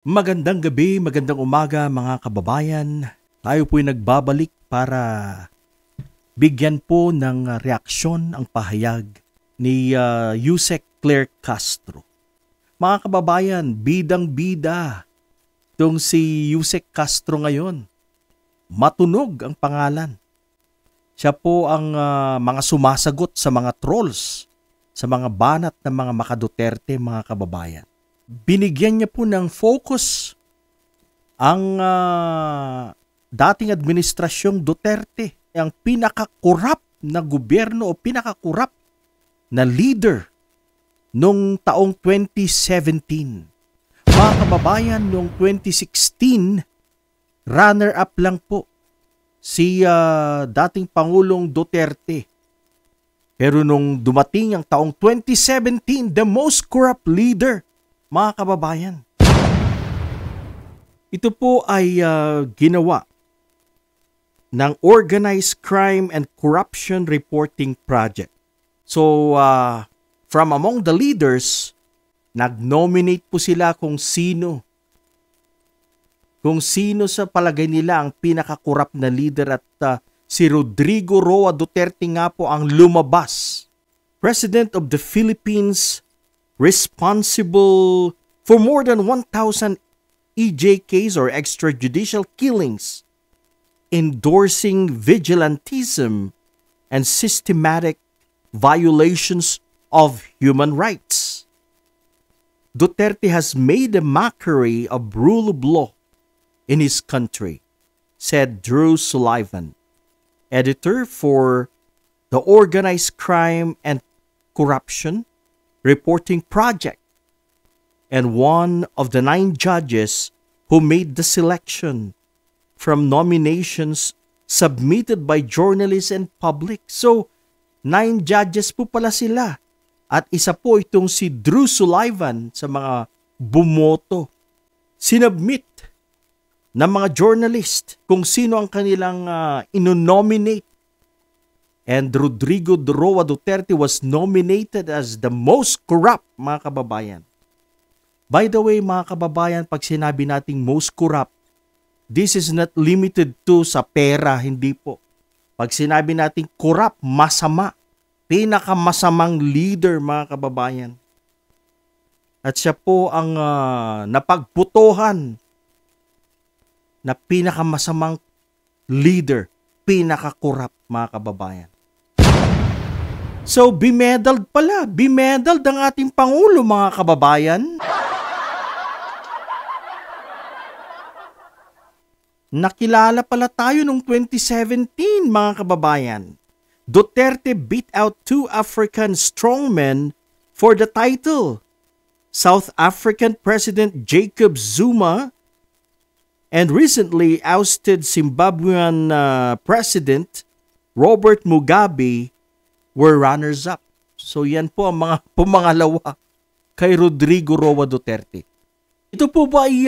Magandang gabi, magandang umaga mga kababayan. Tayo po'y nagbabalik para bigyan po ng reaksyon ang pahayag ni Yusek Claire Castro. Mga kababayan, bidang-bida itong si Yusek Castro ngayon. Matunog ang pangalan. Siya po ang mga sumasagot sa mga trolls, sa mga banat ng mga Makaduterte, mga kababayan. Binigyan niya po ng focus ang dating administrasyong Duterte, ang pinaka-corrupt na gobyerno o pinaka-corrupt na leader noong taong 2017. Mga kababayan, noong 2016, runner-up lang po si dating Pangulong Duterte. Pero nung dumating ang taong 2017, the most corrupt leader, mga kababayan. Ito po ay ginawa ng Organized Crime and Corruption Reporting Project. So, from among the leaders, nag-nominate po sila kung sino sa palagay nila ang pinaka-corrupt na leader at si Rodrigo Roa Duterte nga po ang lumabas. President of the Philippines, responsible for more than 1,000 EJKs or extrajudicial killings, endorsing vigilantism and systematic violations of human rights. Duterte has made a mockery of rule of law in his country, said Drew Sullivan, editor for the Organized Crime and Corruption Reporting Project, and one of the 9 judges who made the selection from nominations submitted by journalists and public. So, 9 judges po pala sila. At isa po itong si Drew Sullivan sa mga bumoto. Sinubmit ng mga journalist kung sino ang kanilang inonominate. And Rodrigo Roa Duterte was nominated as the most corrupt, mga kababayan. By the way, mga kababayan, pag sinabi nating most corrupt, this is not limited to sa pera, hindi po. Pag sinabi nating corrupt, masama, pinakamasamang leader, mga kababayan. At siya po ang napagputuhan na pinakamasamang leader, pinaka-corrupt, mga kababayan. So, bimedaled pala. Bimedaled ang ating Pangulo, mga kababayan. Nakilala pala tayo noong 2017, mga kababayan. Duterte beat out 2 African strongmen for the title. South African President Jacob Zuma and recently ousted Zimbabwean President Robert Mugabe were runners-up. So yan po ang mga pumangalawa kay Rodrigo Roa Duterte. Ito po ba ay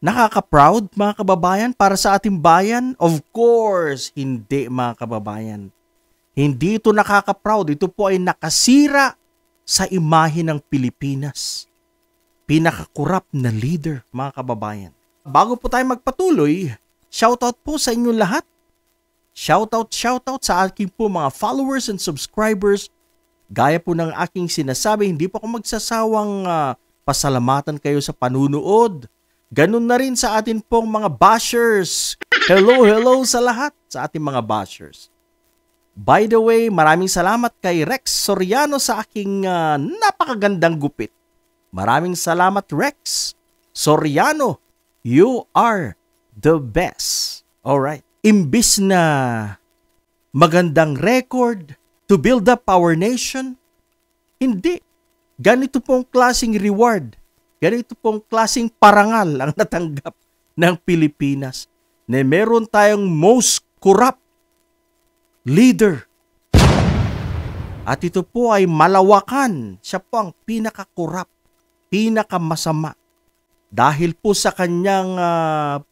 nakaka-proud, mga kababayan, para sa ating bayan? Of course, hindi, mga kababayan. Hindi ito nakaka-proud. Ito po ay nakasira sa imahe ng Pilipinas. Pinaka-corrupt na leader, mga kababayan. Bago po tayo magpatuloy, shoutout po sa inyong lahat. Shoutout sa aking po mga followers and subscribers. Gaya po ng aking sinasabi, hindi po ako magsasawang pasalamatan kayo sa panunood. Ganun na rin sa atin pong mga bashers. Hello sa lahat sa ating mga bashers. By the way, maraming salamat kay Rex Soriano sa aking napakagandang gupit. Maraming salamat, Rex Soriano. You are the best. Alright. Imbis na magandang record to build up our nation, hindi. Ganito pong klaseng reward, ganito pong klaseng parangal ang natanggap ng Pilipinas na meron tayong most corrupt leader. At ito po ay malawakan. Siya po ang pinaka-corrupt, pinaka-masama. Dahil po sa kanyang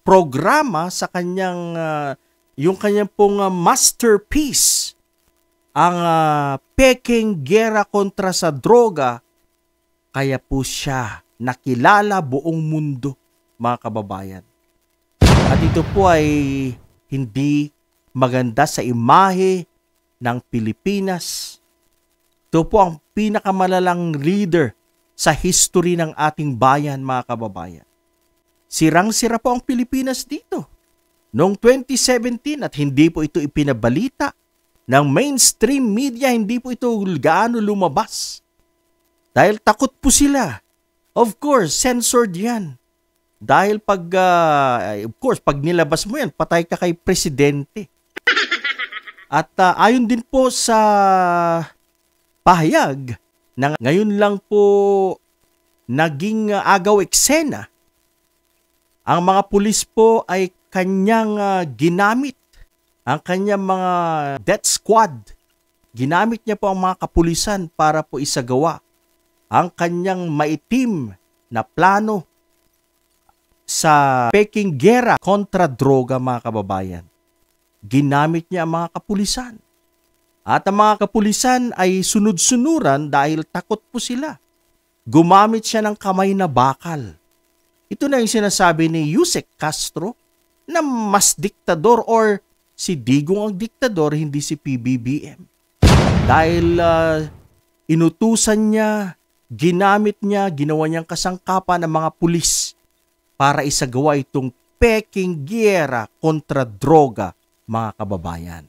programa, sa kanyang yung kanyang pong masterpiece, ang Peking Gera kontra sa droga, kaya po siya nakilala buong mundo, mga kababayan. At ito po ay hindi maganda sa imahe ng Pilipinas. Ito po ang pinakamalalang leader sa history ng ating bayan, mga kababayan. Sirang-sira po ang Pilipinas dito. Noong 2017 at hindi po ito ipinabalita ng mainstream media, hindi po ito gaano lumabas. Dahil takot po sila. Of course, censored yan. Dahil pag nilabas mo yan, patay ka kay presidente. At ayon din po sa pahayag na ngayon lang po naging agaw eksena, ang mga pulis po ay kanyang ginamit, ang kanyang mga death squad. Ginamit niya po ang mga kapulisan para po isagawa ang kanyang maitim na plano sa peking gera kontra droga, mga kababayan. Ginamit niya ang mga kapulisan. At ang mga kapulisan ay sunod-sunuran dahil takot po sila. Gumamit siya ng kamay na bakal. Ito na yung sinasabi ni Yusek Castro na mas diktador or si Digong ang diktador, hindi si PBBM. Dahil inutusan niya, ginamit niya, ginawa niyang kasangkapan ng mga pulis para isagawa itong peking giyera kontra droga, mga kababayan.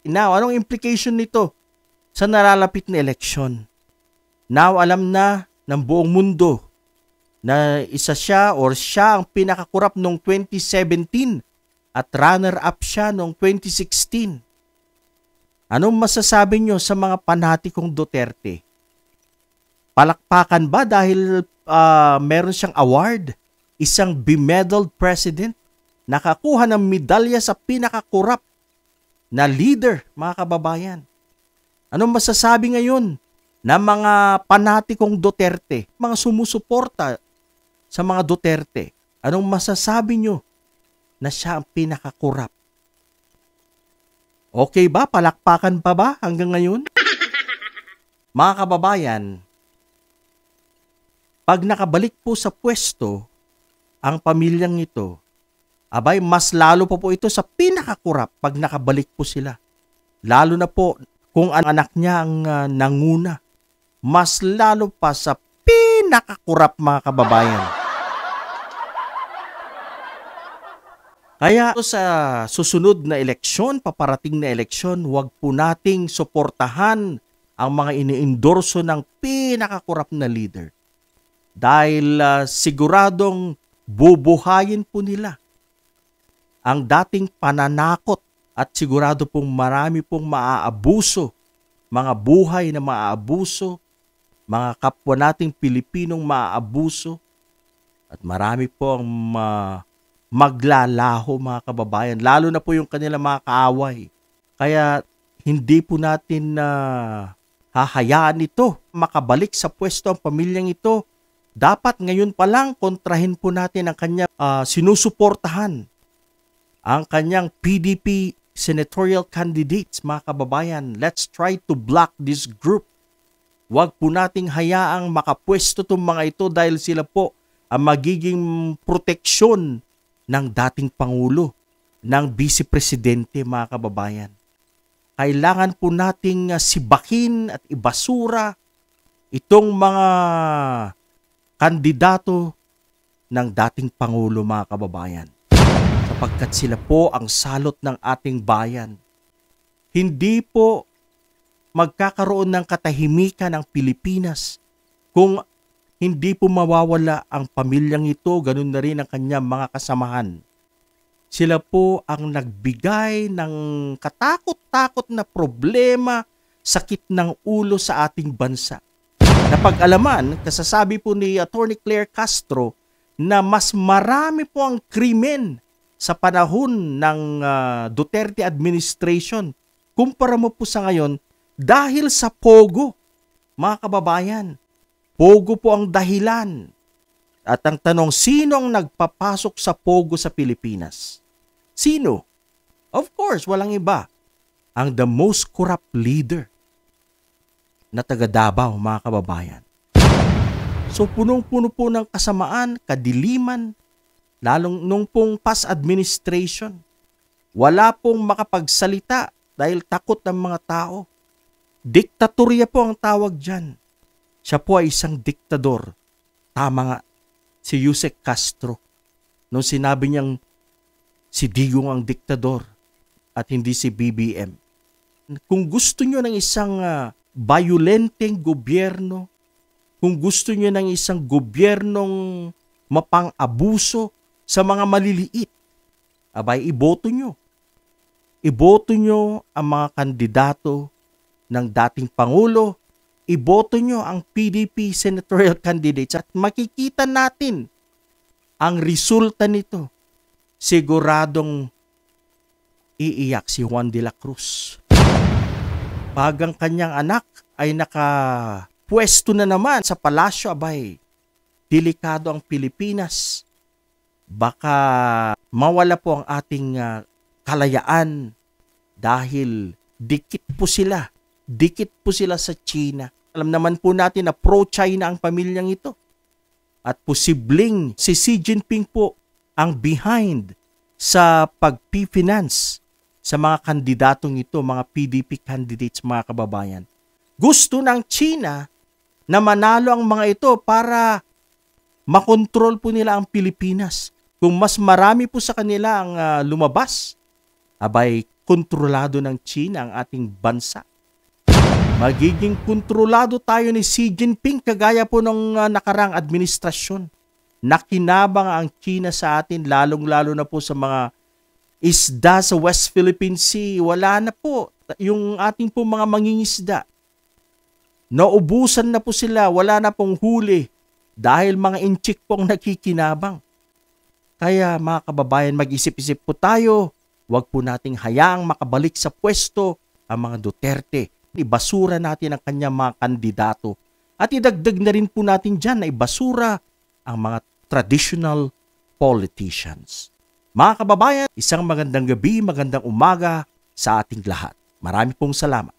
Now, anong implication nito sa nalalapit na eleksyon? Now, alam na ng buong mundo na siya ang pinakakurap noong 2017 at runner-up siya noong 2016. Anong masasabi nyo sa mga panatikong Duterte? Palakpakan ba dahil meron siyang award? Isang bemedaled president? Nakakuha ng medalya sa pinakakurap na leader, mga kababayan. Anong masasabi ngayon ng mga panatikong Duterte, mga sumusuporta sa mga Duterte? Anong masasabi nyo na siya ang pinakakurap? Okay ba? Palakpakan pa ba hanggang ngayon? Mga kababayan, pag nakabalik po sa pwesto ang pamilyang ito, abay, mas lalo pa po ito sa pinakakurap pag nakabalik po sila. Lalo na po kung ang anak niya ang nanguna. Mas lalo pa sa pinakakurap, mga kababayan. Kaya sa susunod na eleksyon, paparating na eleksyon, huwag po nating suportahan ang mga iniendorso ng pinakakurap na leader. Dahil siguradong bubuhayin po nila ang dating pananakot at sigurado pong marami pong maaabuso, mga buhay na maaabuso, mga kapwa nating Pilipinong maaabuso, at marami po ang maglalaho, mga kababayan, lalo na po yung kanilang mga kaaway. Kaya hindi po natin hahayaan ito makabalik sa pwesto ang pamilyang ito. Dapat ngayon pa lang kontrahin po natin ang kanyang sinusuportahan, ang kanyang PDP senatorial candidates, mga kababayan. Let's try to block this group. Huwag po nating hayaang makapwesto itong mga ito dahil sila po ang magiging proteksyon ng dating Pangulo, ng Vice Presidente, mga kababayan. Kailangan po nating sibakin at ibasura itong mga kandidato ng dating Pangulo, mga kababayan. Sapagkat sila po ang salot ng ating bayan. Hindi po magkakaroon ng katahimikan ng Pilipinas kung hindi po mawawala ang pamilyang ito, ganun na rin ang kanyang mga kasamahan. Sila po ang nagbigay ng katakot-takot na problema, sakit ng ulo sa ating bansa. Napag-alaman, kasasabi po ni Attorney Claire Castro na mas marami po ang krimen sa panahon ng Duterte administration kumpara mo po sa ngayon dahil sa Pogo, mga kababayan. Pogo po ang dahilan. At ang tanong, sino ang nagpapasok sa Pogo sa Pilipinas? Sino? Of course, walang iba. Ang the most corrupt leader na taga Davao, mga kababayan. So punong-puno po ng kasamaan, kadiliman, lalong nung pong past administration. Wala pong makapagsalita dahil takot ng mga tao. Diktatorya po ang tawag dyan. Siya po ay isang diktador. Tama nga, si Yusek Castro. Nung sinabi niyang si Digong ang diktador at hindi si BBM. Kung gusto niyo ng isang violenteng gobyerno, kung gusto niyo ng isang gobyernong mapang-abuso sa mga maliliit, abay, iboto nyo. Iboto nyo ang mga kandidato ng dating Pangulo, iboto nyo ang PDP senatorial candidates at makikita natin ang resulta nito. Siguradong iiyak si Juan de la Cruz. Pag ang kanyang anak ay nakapwesto na naman sa palasyo, abay, delikado ang Pilipinas. Baka mawala po ang ating kalayaan dahil dikit po sila sa China. Alam naman po natin na pro-China ang pamilyang ito. At posibleng si Xi Jinping po ang behind sa pag-finance sa mga kandidatong ito, mga PDP candidates, mga kababayan. Gusto ng China na manalo ang mga ito para makontrol po nila ang Pilipinas. Kung mas marami po sa kanila ang lumabas, abay, kontrolado ng China ang ating bansa. Magiging kontrolado tayo ni Xi Jinping kagaya po ng nakarang administrasyon. Nakinabang ang China sa atin, lalong-lalo na po sa mga isda sa West Philippine Sea. Wala na po yung ating po mga mangingisda. Naubusan na po sila, wala na pong huli dahil mga inchik pong nakikinabang. Kaya mga kababayan, mag-isip-isip po tayo. Huwag po nating hayaang makabalik sa pwesto ang mga Duterte. Ibasura natin ang kanyang mga kandidato. At idagdag na rin po natin dyan na ibasura ang mga traditional politicians. Mga kababayan, isang magandang gabi, magandang umaga sa ating lahat. Marami pong salamat.